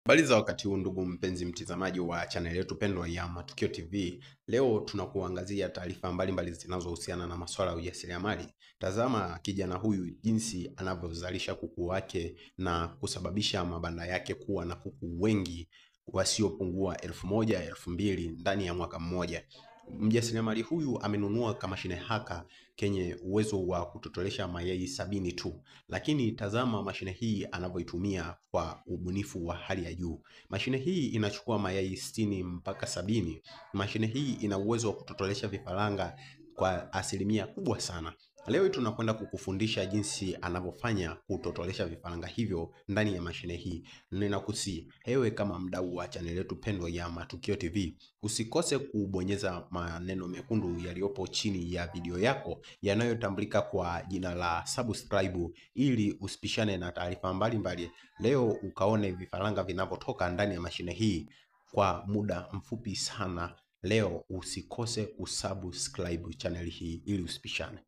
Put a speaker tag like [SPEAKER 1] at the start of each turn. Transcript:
[SPEAKER 1] Habari za wakati huu ndugu mpenzi mtazamaji wa channel yetu pendwa ya Matukio TV. Leo tunakuangazia taarifa mbalimbali zinazohusiana na masuala ya ujasiriamali. Tazama kijana huyu jinsi anavyozalisha kuku wake na kusababisha mabanda yake kuwa na kuku wengi wasiopungua 1000, 2000 ndani ya mwaka mmoja. Mjasiriamali huyu amenunua kamashine haka kenye uwezo wa kutotolesha mayai 70 tu, lakini tazama mashine hii anavyoitumia kwa ubunifu wa hali ya juu. Mashine hii inachukua mayai 60 mpaka 70. Mashine hii ina uwezo wa kutotolesha vifaranga kwa asilimia kubwa sana. Leo tunakwenda kukufundisha jinsi anavyofanya kutotolesha vifaranga hivyo ndani ya mashine hii. Ninakusihi ewe kama mdau wa channel yetu pendwa ya Matukio TV, usikose kubonyeza maneno mekundu yaliyopo chini ya video yako yanayotambulika kwa jina la subscribe, ili usipishane na taarifa mbalimbali. Leo ukaone vifaranga vinavyotoka ndani ya mashine hii kwa muda mfupi sana. Leo usikose usubscribe channel hii ili usipishane.